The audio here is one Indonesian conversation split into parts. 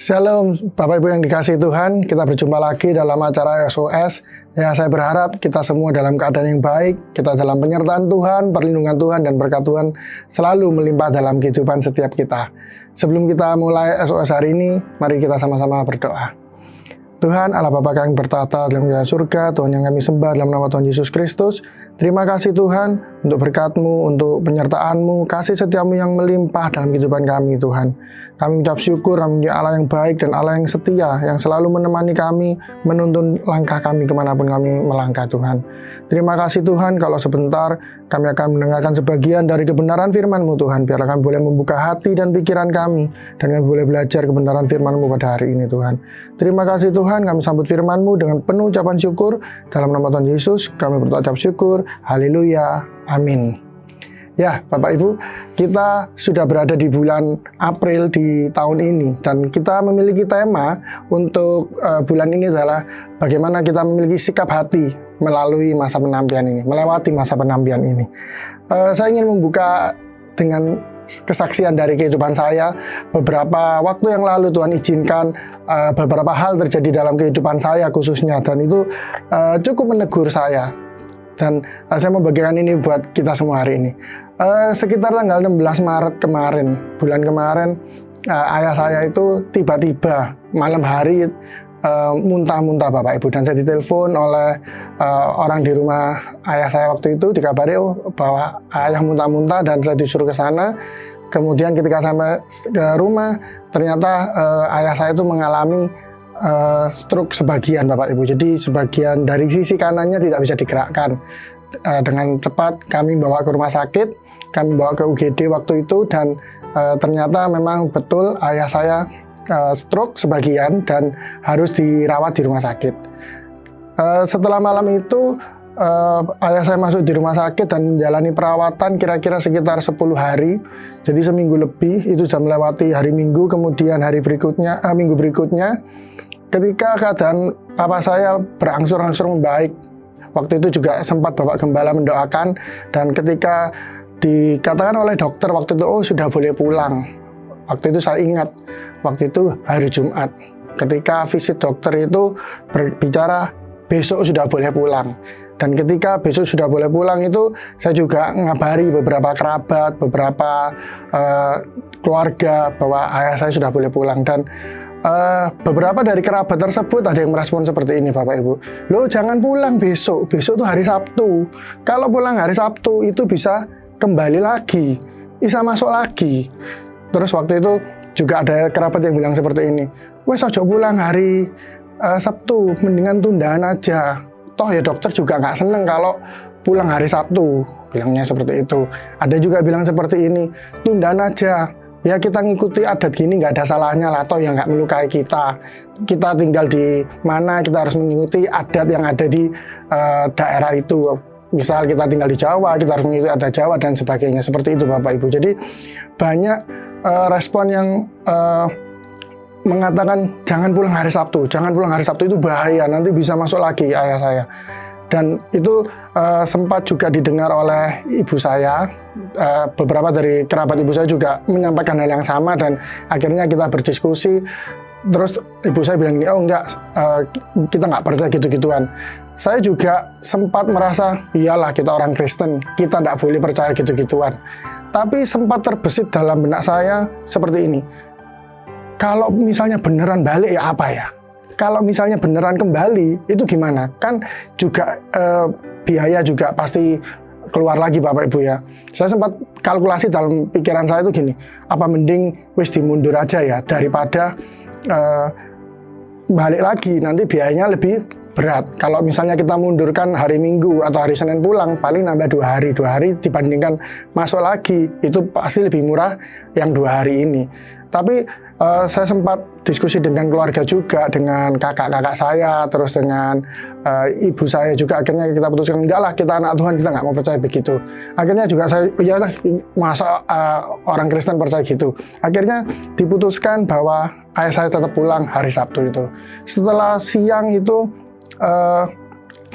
Shalom Bapak Ibu yang dikasihi Tuhan, kita berjumpa lagi dalam acara SOS. Ya, saya berharap kita semua dalam keadaan yang baik, kita dalam penyertaan Tuhan, perlindungan Tuhan, dan berkat Tuhan selalu melimpah dalam kehidupan setiap kita. Sebelum kita mulai SOS hari ini, mari kita sama-sama berdoa. Tuhan Allah Bapa kami bertata dalam kerajaan surga, Tuhan yang kami sembah dalam nama Tuhan Yesus Kristus. Terima kasih Tuhan untuk berkat-Mu, untuk penyertaan-Mu, kasih setiamu yang melimpah dalam kehidupan kami Tuhan. Kami ucap syukur, kami punya Allah yang baik dan Allah yang setia, yang selalu menemani kami, menuntun langkah kami kemanapun kami melangkah Tuhan. Terima kasih Tuhan, kalau sebentar kami akan mendengarkan sebagian dari kebenaran firman-Mu Tuhan. Biarlah kami boleh membuka hati dan pikiran kami, dan kami boleh belajar kebenaran firman-Mu pada hari ini Tuhan. Terima kasih Tuhan, kami sambut firman-Mu dengan penuh ucapan syukur. Dalam nama Tuhan Yesus, kami berucap syukur. Haleluya. Amin. Ya, Bapak Ibu, kita sudah berada di bulan April di tahun ini, dan kita memiliki tema untuk bulan ini adalah bagaimana kita memiliki sikap hati melalui masa penantian ini, melewati masa penantian ini. Saya ingin membuka dengan kesaksian dari kehidupan saya. Beberapa waktu yang lalu Tuhan izinkan beberapa hal terjadi dalam kehidupan saya khususnya, dan itu cukup menegur saya. Dan saya mau bagikan ini buat kita semua hari ini. Sekitar tanggal 16 Maret kemarin, bulan kemarin, ayah saya itu tiba-tiba malam hari muntah-muntah Bapak Ibu. Dan saya ditelepon oleh orang di rumah ayah saya waktu itu, dikabari bahwa ayah muntah-muntah, dan saya disuruh ke sana. Kemudian ketika sampai ke rumah, ternyata ayah saya itu mengalami stroke sebagian Bapak Ibu. Jadi sebagian dari sisi kanannya tidak bisa digerakkan. Dengan cepat kami bawa ke rumah sakit, kami bawa ke UGD waktu itu, dan ternyata memang betul ayah saya stroke sebagian dan harus dirawat di rumah sakit. Setelah malam itu ayah saya masuk di rumah sakit dan menjalani perawatan kira-kira sekitar 10 hari. Jadi seminggu lebih, itu sudah melewati hari Minggu, kemudian hari berikutnya, minggu berikutnya, ketika keadaan papa saya berangsur-angsur membaik, waktu itu juga sempat Bapak Gembala mendoakan, dan ketika dikatakan oleh dokter waktu itu, sudah boleh pulang. Waktu itu saya ingat, waktu itu hari Jumat, ketika visit dokter itu berbicara besok sudah boleh pulang. Dan ketika besok sudah boleh pulang itu, saya juga ngabari beberapa kerabat, beberapa keluarga bahwa ayah saya sudah boleh pulang. Dan beberapa dari kerabat tersebut ada yang merespon seperti ini Bapak Ibu. Loh, jangan pulang besok, besok tuh hari Sabtu. Kalau pulang hari Sabtu itu bisa kembali lagi, bisa masuk lagi. Terus waktu itu juga ada kerabat yang bilang seperti ini, wes ojo pulang hari Sabtu, mendingan tundaan aja. Toh ya dokter juga nggak seneng kalau pulang hari Sabtu, bilangnya seperti itu. Ada juga bilang seperti ini, tundaan aja. Ya kita ngikuti adat gini nggak ada salahnya lah, toh yang nggak melukai kita. Kita tinggal di mana, kita harus mengikuti adat yang ada di daerah itu. Misal kita tinggal di Jawa, kita harus mengikuti adat Jawa dan sebagainya. Seperti itu Bapak Ibu. Jadi banyak respon yang mengatakan jangan pulang hari Sabtu, jangan pulang hari Sabtu, itu bahaya, nanti bisa masuk lagi ayah saya. Dan itu sempat juga didengar oleh ibu saya. Beberapa dari kerabat ibu saya juga menyampaikan hal yang sama, dan akhirnya kita berdiskusi. Terus ibu saya bilang ini, enggak, kita nggak percaya gitu-gituan. Saya juga sempat merasa, iyalah kita orang Kristen, kita nggak boleh percaya gitu-gituan. Tapi sempat terbesit dalam benak saya seperti ini, kalau misalnya beneran balik ya apa ya? Kalau misalnya beneran kembali, itu gimana? Kan juga biaya juga pasti keluar lagi Bapak Ibu ya. Saya sempat kalkulasi dalam pikiran saya itu gini, apa mending wis dimundur aja ya, daripada balik lagi, nanti biayanya lebih berat. Kalau misalnya kita mundurkan hari Minggu atau hari Senin pulang, paling nambah 2 hari dibandingkan masuk lagi, itu pasti lebih murah yang 2 hari ini. Tapi saya sempat diskusi dengan keluarga juga, dengan kakak-kakak saya, terus dengan ibu saya juga. Akhirnya kita putuskan, enggak lah, kita anak Tuhan, kita nggak mau percaya begitu. Akhirnya juga saya, ya masa orang Kristen percaya gitu. Akhirnya diputuskan bahwa ayah saya tetap pulang hari Sabtu itu. Setelah siang itu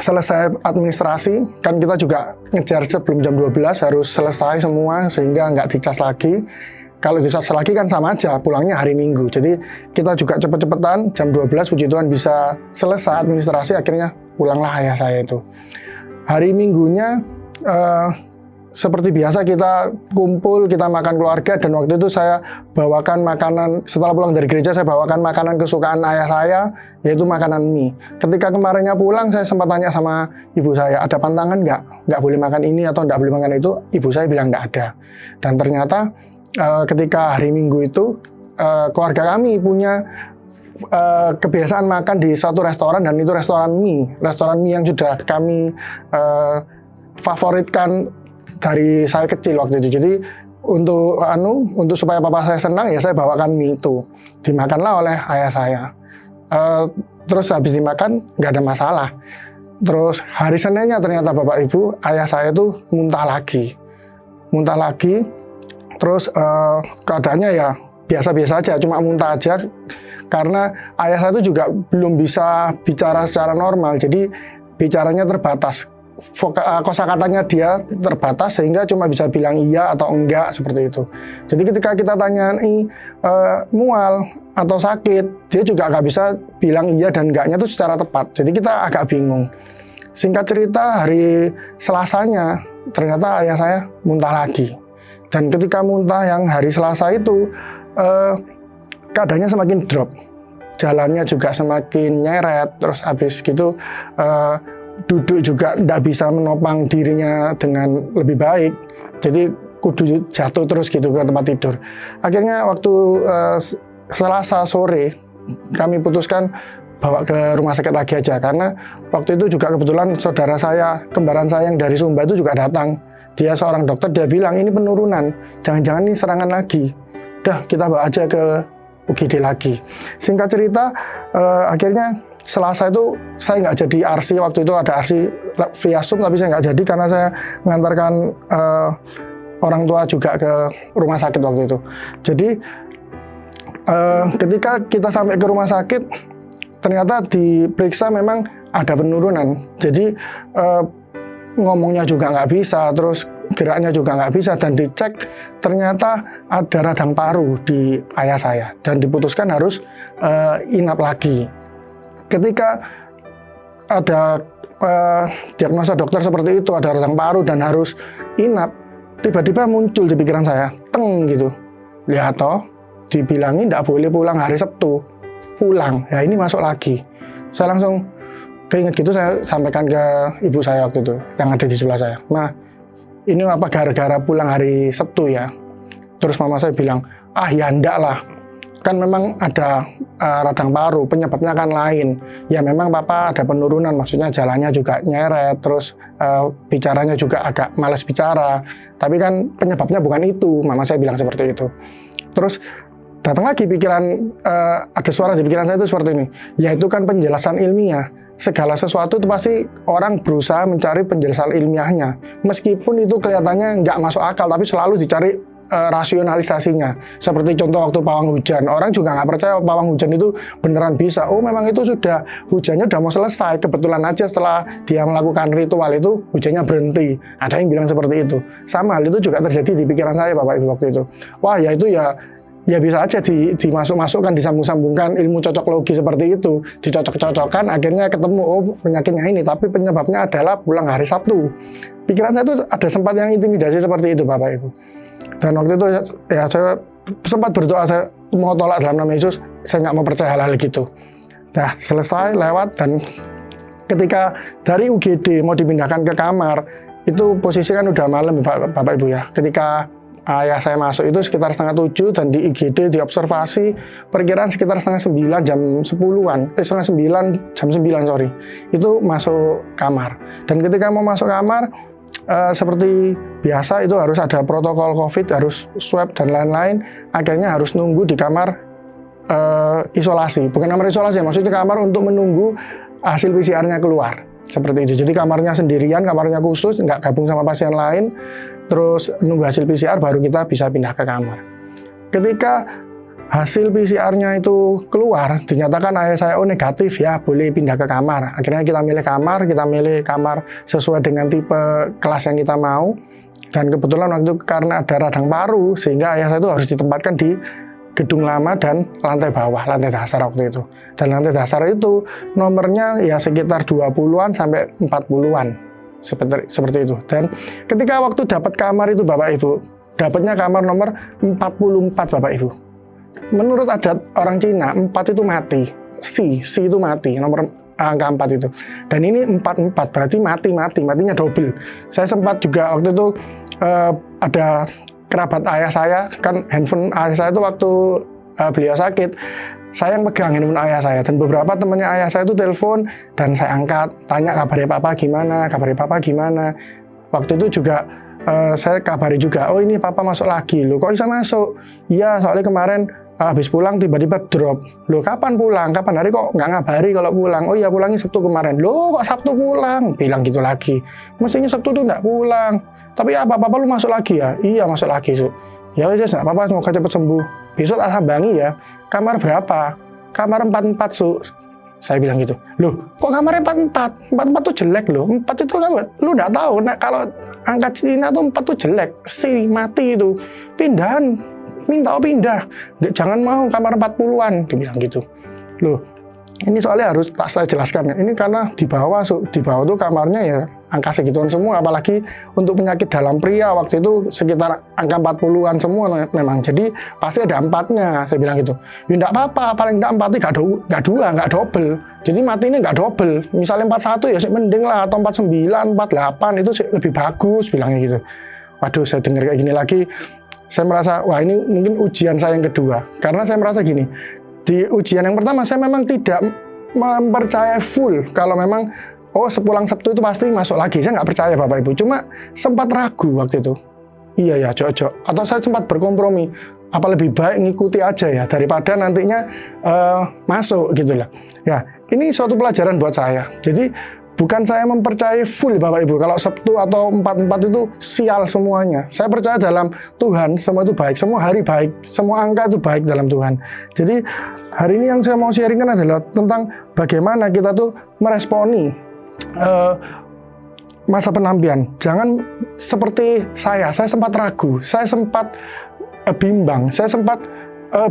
selesai administrasi, kan kita juga ngejar sebelum jam 12 harus selesai semua sehingga nggak dicas lagi. kalau diswab lagi kan sama aja, pulangnya hari Minggu. Jadi kita juga cepet-cepetan, jam 12 puji Tuhan bisa selesai administrasi, akhirnya pulanglah ayah saya itu. Hari Minggunya seperti biasa kita kumpul, kita makan keluarga, dan waktu itu saya bawakan makanan, setelah pulang dari gereja saya bawakan makanan kesukaan ayah saya, yaitu makanan mie. Ketika kemarinnya pulang, saya sempat tanya sama ibu saya, ada pantangan nggak boleh makan ini atau nggak boleh makan itu? Ibu saya bilang nggak ada. Dan ternyata ketika hari Minggu itu, keluarga kami punya kebiasaan makan di suatu restoran, dan itu restoran mie yang sudah kami favoritkan dari saya kecil waktu itu. Jadi untuk supaya papa saya senang, ya saya bawakan mie itu, dimakanlah oleh ayah saya. Terus habis dimakan nggak ada masalah. Terus hari Seninnya ternyata bapak ibu ayah saya itu muntah lagi. Terus keadaannya ya biasa-biasa aja, cuma muntah aja, karena ayah saya itu juga belum bisa bicara secara normal, jadi bicaranya terbatas. Kosakatanya dia terbatas sehingga cuma bisa bilang iya atau enggak, seperti itu. Jadi ketika kita tanyai mual atau sakit, dia juga nggak bisa bilang iya dan enggaknya itu secara tepat. Jadi kita agak bingung. Singkat cerita, hari Selasanya ternyata ayah saya muntah lagi. Dan ketika muntah yang hari Selasa itu, keadaannya semakin drop, jalannya juga semakin nyeret, terus habis gitu duduk juga tidak bisa menopang dirinya dengan lebih baik, jadi kudu jatuh terus gitu ke tempat tidur. Akhirnya waktu Selasa sore kami putuskan bawa ke rumah sakit lagi aja, karena waktu itu juga kebetulan saudara saya, kembaran saya yang dari Sumba itu juga datang. Dia seorang dokter, dia bilang ini penurunan, jangan-jangan ini serangan lagi. Udah kita bawa aja ke UGD lagi. Singkat cerita, akhirnya Selasa itu saya nggak jadi RC, waktu itu ada RC via Zoom, tapi saya nggak jadi karena saya mengantarkan orang tua juga ke rumah sakit waktu itu. Jadi ketika kita sampai ke rumah sakit, ternyata diperiksa memang ada penurunan. Jadi ngomongnya juga nggak bisa, terus geraknya juga nggak bisa, dan dicek ternyata ada radang paru di ayah saya, dan diputuskan harus inap lagi. Ketika ada diagnosa dokter seperti itu, ada radang paru dan harus inap, tiba-tiba muncul di pikiran saya, teng gitu, lihat toh, dibilangin tidak boleh pulang hari Sabtu, pulang, ya ini masuk lagi. Saya langsung keinget gitu, saya sampaikan ke ibu saya waktu itu, yang ada di sebelah saya, Ma, ini apa gara-gara pulang hari Sabtu ya? Terus mama saya bilang, ah ya enggak lah, kan memang ada radang paru, penyebabnya kan lain. Ya memang papa ada penurunan, maksudnya jalannya juga nyeret, terus bicaranya juga agak malas bicara. Tapi kan penyebabnya bukan itu, mama saya bilang seperti itu. Terus datang lagi pikiran, ada suara di pikiran saya itu seperti ini, yaitu kan penjelasan ilmiah. Segala sesuatu itu pasti orang berusaha mencari penjelasan ilmiahnya. Meskipun itu kelihatannya nggak masuk akal, tapi selalu dicari rasionalisasinya. Seperti contoh waktu pawang hujan, orang juga nggak percaya pawang hujan itu beneran bisa. Oh memang itu sudah, hujannya udah mau selesai, kebetulan aja setelah dia melakukan ritual itu hujannya berhenti. Ada yang bilang seperti itu. Sama hal itu juga terjadi di pikiran saya Bapak Ibu waktu itu. Wah ya itu ya bisa aja dimasuk-masukkan, disambung-sambungkan ilmu cocok logi seperti itu, dicocok-cocokkan, akhirnya ketemu, oh penyakitnya ini, tapi penyebabnya adalah pulang hari Sabtu. Pikiran saya itu ada sempat yang intimidasi seperti itu Bapak Ibu. Dan waktu itu ya saya sempat berdoa, saya mau tolak dalam nama Yesus, saya nggak mau percaya hal-hal gitu. Nah selesai lewat, dan ketika dari UGD mau dipindahkan ke kamar, itu posisi kan udah malam Bapak Ibu ya. Ketika ayah saya masuk itu sekitar 6:30, dan di IGD diobservasi perkiraan sekitar 8:30 jam 10-an, 8:30 jam 9 sorry, itu masuk kamar. Dan ketika mau masuk kamar, seperti biasa itu harus ada protokol COVID, harus swab dan lain-lain. Akhirnya harus nunggu di kamar isolasi, bukan kamar isolasi, maksudnya kamar untuk menunggu hasil PCR-nya keluar. Seperti itu. Jadi kamarnya sendirian, kamarnya khusus, nggak gabung sama pasien lain. Terus nunggu hasil PCR baru kita bisa pindah ke kamar. Ketika hasil PCR-nya itu keluar, dinyatakan ayah saya negatif, ya boleh pindah ke kamar. Akhirnya kita milih kamar sesuai dengan tipe kelas yang kita mau. Dan kebetulan waktu itu karena ada radang paru, sehingga ayah saya itu harus ditempatkan di gedung lama dan lantai bawah, lantai dasar waktu itu. Dan lantai dasar itu nomornya ya sekitar 20-an sampai 40-an. Seperti itu. Dan ketika waktu dapat kamar itu Bapak Ibu, dapatnya kamar nomor 44 Bapak Ibu. Menurut adat orang Cina, 4 itu mati. Si itu mati, nomor angka 4 itu. Dan ini 44, berarti matinya double. Saya sempat juga waktu itu ada kerabat ayah saya, kan handphone ayah saya itu waktu beliau sakit, saya yang pegang handphone ayah saya, dan beberapa temannya ayah saya itu telepon, dan saya angkat, tanya kabarnya papa gimana. Waktu itu juga saya kabari juga, oh ini papa masuk lagi, loh kok bisa masuk? Iya, soalnya kemarin habis pulang tiba-tiba drop. Loh kapan pulang? Kapan hari kok nggak ngabari kalau pulang? Oh iya pulangnya Sabtu kemarin. Loh kok Sabtu pulang? Bilang gitu lagi. Mestinya Sabtu tuh nggak pulang. Tapi apa lu masuk lagi ya? Iya masuk lagi Su. Ya udah nggak apa-apa, semoga cepat sembuh. Besok tak sambangi ya. Kamar berapa? Kamar 44 Su. Saya bilang gitu. Loh kok kamarnya 44? 44 tuh jelek loh. 4 itu lu nggak tahu. Nah kalau angka Cina tuh 4 tuh jelek. Si mati itu. Pindahan. Minta pindah. Jangan mau kamar 40-an. Dia bilang gitu. Loh ini soalnya harus tak saya jelaskan. Ini karena di bawah Su. Di bawah tuh kamarnya ya angka segituan semua, apalagi untuk penyakit dalam pria waktu itu sekitar angka 40-an semua memang. Jadi pasti ada 4-nya, saya bilang gitu. Ya enggak apa-apa, paling enggak 4 enggak 2, enggak double. Jadi mati ini enggak double. Misalnya 41 ya sih mending lah, atau 49, 48 itu sih lebih bagus, bilangnya gitu. Waduh, saya dengar kayak gini lagi, saya merasa wah ini mungkin ujian saya yang kedua. Karena saya merasa gini, di ujian yang pertama saya memang tidak mempercayai full kalau memang oh sepulang Sabtu itu pasti masuk lagi. Saya nggak percaya Bapak Ibu. Cuma sempat ragu waktu itu. Iya ya, cocok. Atau saya sempat berkompromi. Apa lebih baik ngikuti aja ya daripada nantinya masuk gitu lah. Ya, ini suatu pelajaran buat saya. Jadi bukan saya mempercayai full Bapak Ibu. Kalau Sabtu atau 44 itu sial semuanya. Saya percaya dalam Tuhan semua itu baik. Semua hari baik. Semua angka itu baik dalam Tuhan. Jadi hari ini yang saya mau sharingkan adalah tentang bagaimana kita tuh meresponi masa penampian. Jangan seperti saya sempat ragu, saya sempat bimbang, saya sempat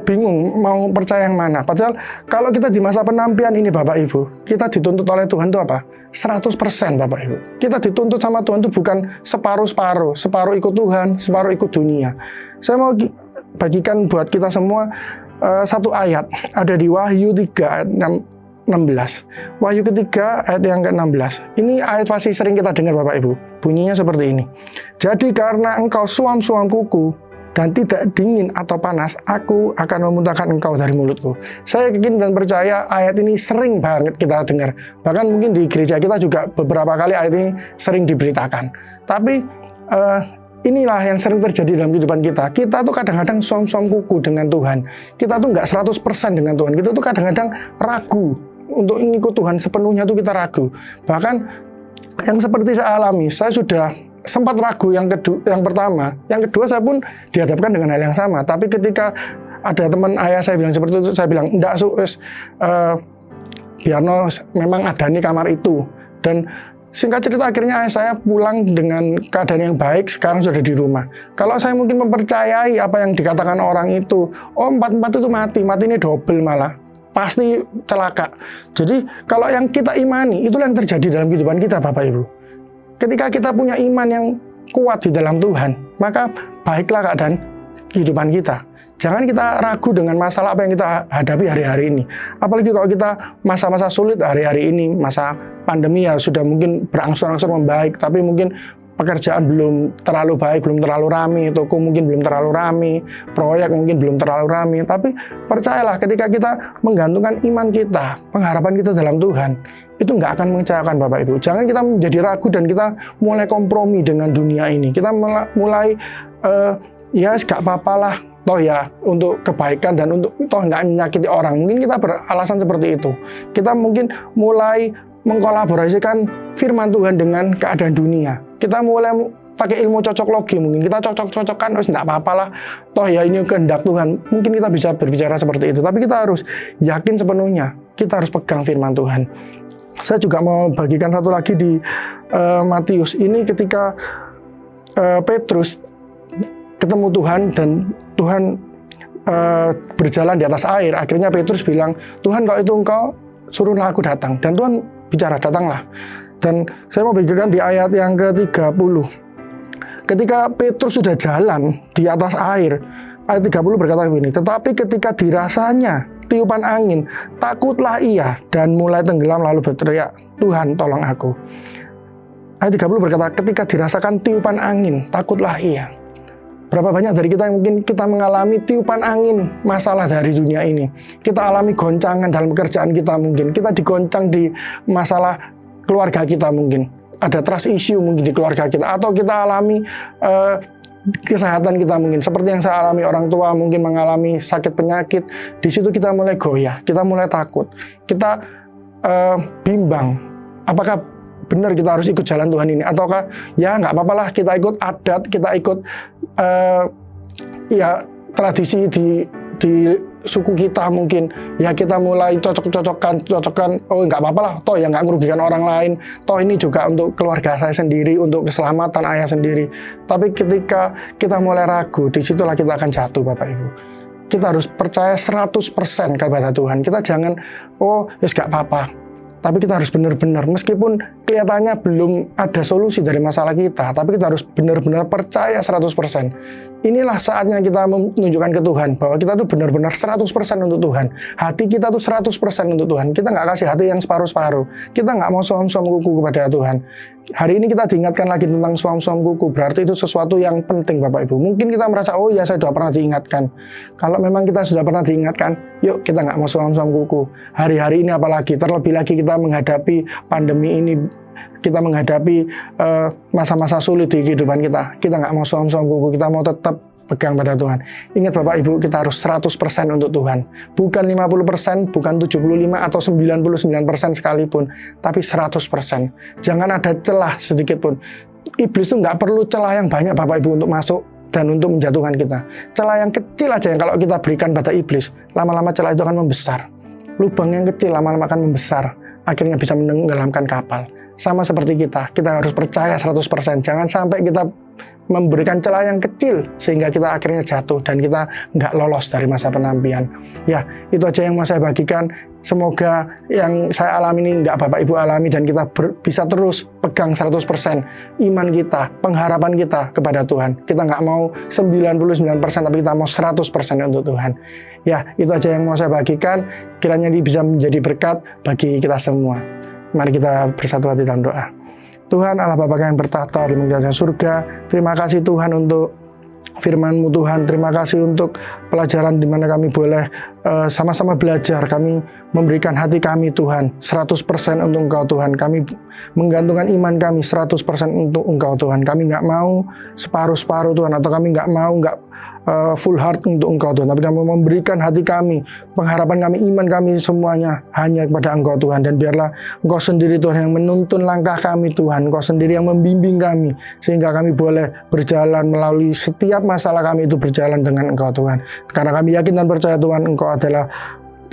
bingung mau percaya yang mana. Padahal kalau kita di masa penampian ini Bapak Ibu, kita dituntut oleh Tuhan itu apa? 100% Bapak Ibu. Kita dituntut sama Tuhan itu bukan separuh-separuh, separuh ikut Tuhan, separuh ikut dunia. Saya mau bagikan buat kita semua satu ayat, ada di Wahyu 3 ayat 16. Wahyu ketiga ayat yang ke-16. Ini ayat pasti sering kita dengar Bapak Ibu. Bunyinya seperti ini. Jadi karena engkau suam-suam kuku dan tidak dingin atau panas, aku akan memuntahkan engkau dari mulutku. Saya yakin dan percaya ayat ini sering banget kita dengar. Bahkan mungkin di gereja kita juga beberapa kali ayat ini sering diberitakan. Tapi inilah yang sering terjadi dalam kehidupan kita. Kita tuh kadang-kadang suam-suam kuku dengan Tuhan. Kita tuh nggak 100% dengan Tuhan. Kita tuh kadang-kadang ragu. Untuk mengikut Tuhan sepenuhnya tuh kita ragu. Bahkan yang seperti saya alami, saya sudah sempat ragu yang pertama. Yang kedua saya pun dihadapkan dengan hal yang sama. Tapi ketika ada teman ayah saya bilang seperti itu, saya bilang, enggak Biarno memang ada nih kamar itu. Dan singkat cerita akhirnya ayah saya pulang dengan keadaan yang baik, sekarang sudah di rumah. Kalau saya mungkin mempercayai apa yang dikatakan orang itu, oh 44 itu mati ini double malah. Pasti celaka. Jadi kalau yang kita imani, itulah yang terjadi dalam kehidupan kita Bapak Ibu. Ketika kita punya iman yang kuat di dalam Tuhan, maka baiklah keadaan kehidupan kita. Jangan kita ragu dengan masalah apa yang kita hadapi hari-hari ini. Apalagi kalau kita masa-masa sulit hari-hari ini, masa pandemi ya sudah mungkin berangsur-angsur membaik, tapi mungkin pekerjaan belum terlalu baik, belum terlalu rame, toko mungkin belum terlalu rame, proyek mungkin belum terlalu rame. Tapi percayalah ketika kita menggantungkan iman kita, pengharapan kita dalam Tuhan, itu nggak akan mengecewakan Bapak Ibu. Jangan kita menjadi ragu dan kita mulai kompromi dengan dunia ini. Kita mulai ya nggak apa-apa lah, toh ya untuk kebaikan dan untuk toh nggak menyakiti orang. Mungkin kita beralasan seperti itu. Kita mungkin mulai mengkolaborasikan firman Tuhan dengan keadaan dunia. Kita mulai pakai ilmu cocok logi, mungkin kita cocok-cocokkan, terus enggak apa-apalah, toh ya ini kehendak Tuhan. Mungkin kita bisa berbicara seperti itu, tapi kita harus yakin sepenuhnya, kita harus pegang firman Tuhan. Saya juga mau bagikan satu lagi di Matius. Ini ketika Petrus ketemu Tuhan dan Tuhan berjalan di atas air. Akhirnya Petrus bilang, Tuhan kalau itu engkau, suruhlah aku datang. Dan Tuhan bicara, datanglah. Dan saya mau bagikan di ayat yang ke-30. Ketika Petrus sudah jalan di atas air, ayat 30 berkata begini, tetapi ketika dirasanya tiupan angin, takutlah ia dan mulai tenggelam lalu berteriak, Tuhan tolong aku. Ayat 30 berkata, ketika dirasakan tiupan angin, takutlah ia. Berapa banyak dari kita yang mungkin kita mengalami tiupan angin masalah dari dunia ini. Kita alami goncangan dalam pekerjaan kita mungkin. Kita digoncang di masalah keluarga kita mungkin. Ada trust issue mungkin di keluarga kita. Atau kita alami kesehatan kita mungkin. Seperti yang saya alami, orang tua mungkin mengalami sakit penyakit. Di situ kita mulai goyah, kita mulai takut. Kita bimbang. Apakah benar kita harus ikut jalan Tuhan ini, ataukah ya nggak apa-apalah kita ikut adat, kita ikut ya tradisi di suku kita mungkin, ya kita mulai cocokkan, oh nggak apa-apalah, toh ya nggak merugikan orang lain, toh ini juga untuk keluarga saya sendiri, untuk keselamatan ayah sendiri. Tapi ketika kita mulai ragu, disitulah kita akan jatuh Bapak Ibu. Kita harus percaya 100% kepada Tuhan. Kita jangan, oh ya nggak apa-apa. Tapi kita harus benar-benar, meskipun kelihatannya belum ada solusi dari masalah kita, tapi kita harus benar-benar percaya 100%. Inilah saatnya kita menunjukkan ke Tuhan bahwa kita tuh benar-benar 100% untuk Tuhan. Hati kita tuh 100% untuk Tuhan. Kita nggak kasih hati yang separuh-separuh. Kita nggak mau suam-suam kuku kepada Tuhan. Hari ini kita diingatkan lagi tentang suam-suam kuku. Berarti itu sesuatu yang penting Bapak Ibu. Mungkin kita merasa, oh ya saya sudah pernah diingatkan. Kalau memang kita sudah pernah diingatkan, yuk kita nggak mau suam-suam kuku. Hari-hari ini apalagi, terlebih lagi kita menghadapi pandemi ini, kita menghadapi masa-masa sulit di kehidupan kita. Kita nggak mau suam-suam kuku, kita mau tetap pegang pada Tuhan. Ingat Bapak Ibu, kita harus 100% untuk Tuhan. Bukan 50%, bukan 75 atau 99% sekalipun, tapi 100%. Jangan ada celah sedikit pun. Iblis itu nggak perlu celah yang banyak Bapak Ibu untuk masuk dan untuk menjatuhkan kita. Celah yang kecil aja yang kalau kita berikan pada iblis, lama-lama celah itu akan membesar. Lubang yang kecil lama-lama akan membesar, akhirnya bisa menenggelamkan kapal. Sama seperti kita harus percaya 100%. Jangan sampai kita memberikan celah yang kecil sehingga kita akhirnya jatuh dan kita nggak lolos dari masa penantian. Ya, itu aja yang mau saya bagikan. Semoga yang saya alami ini nggak Bapak Ibu alami dan kita bisa terus pegang 100% iman kita, pengharapan kita kepada Tuhan. Kita nggak mau 99% tapi kita mau 100% untuk Tuhan. Ya, itu aja yang mau saya bagikan. Kiranya ini bisa menjadi berkat bagi kita semua. Mari kita bersatu hati dalam doa. Tuhan Allah Bapa yang bertahta di kerajaan surga, terima kasih Tuhan untuk firman-Mu Tuhan. Terima kasih untuk pelajaran di mana kami boleh sama-sama belajar. Kami memberikan hati kami Tuhan 100% untuk Engkau Tuhan. Kami menggantungkan iman kami 100% untuk Engkau Tuhan. Kami nggak mau separuh-separuh Tuhan, atau kami nggak mau full heart untuk Engkau Tuhan, tapi kami memberikan hati kami, pengharapan kami, iman kami semuanya hanya kepada Engkau Tuhan. Dan biarlah Engkau sendiri Tuhan yang menuntun langkah kami Tuhan, Engkau sendiri yang membimbing kami sehingga kami boleh berjalan melalui setiap masalah kami itu berjalan dengan Engkau Tuhan. Karena kami yakin dan percaya Tuhan Engkau adalah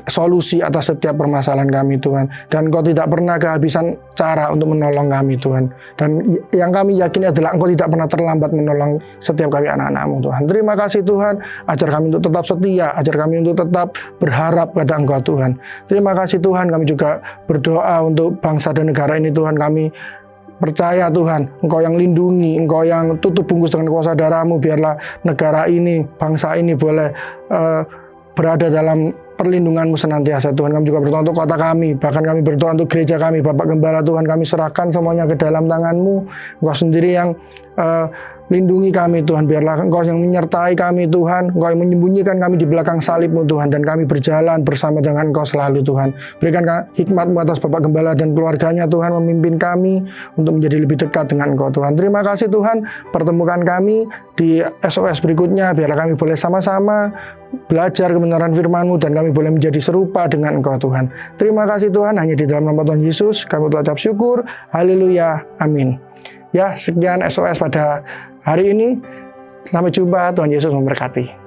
solusi atas setiap permasalahan kami Tuhan, dan Engkau tidak pernah kehabisan cara untuk menolong kami Tuhan. Dan yang kami yakini adalah Engkau tidak pernah terlambat menolong setiap kami anak-anak-Mu Tuhan. Terima kasih Tuhan, ajar kami untuk tetap setia, ajar kami untuk tetap berharap pada Engkau Tuhan. Terima kasih Tuhan, kami juga berdoa untuk bangsa dan negara ini Tuhan. Kami percaya Tuhan, Engkau yang lindungi, Engkau yang tutup bungkus dengan kuasa darah-Mu. Biarlah negara ini, bangsa ini boleh berada dalam perlindungan-Mu senantiasa Tuhan. Kami juga berdoa untuk kota kami, bahkan kami berdoa untuk gereja kami. Bapak Gembala Tuhan, kami serahkan semuanya ke dalam tangan-Mu. Engkau sendiri yang lindungi kami Tuhan. Biarlah Engkau yang menyertai kami Tuhan, Engkau yang menyembunyikan kami di belakang salib-Mu Tuhan, dan kami berjalan bersama dengan Engkau selalu Tuhan. Berikan hikmat-Mu atas Bapak Gembala dan keluarganya Tuhan, memimpin kami untuk menjadi lebih dekat dengan Engkau Tuhan. Terima kasih Tuhan, pertemukan kami di SOS berikutnya. Biarlah kami boleh sama-sama belajar kebenaran firman-Mu dan kami boleh menjadi serupa dengan Engkau Tuhan. Terima kasih Tuhan, hanya di dalam nama Tuhan Yesus kami ucap syukur. Haleluya, amin. Ya, sekian SOS pada hari ini. Sampai jumpa, Tuhan Yesus memberkati.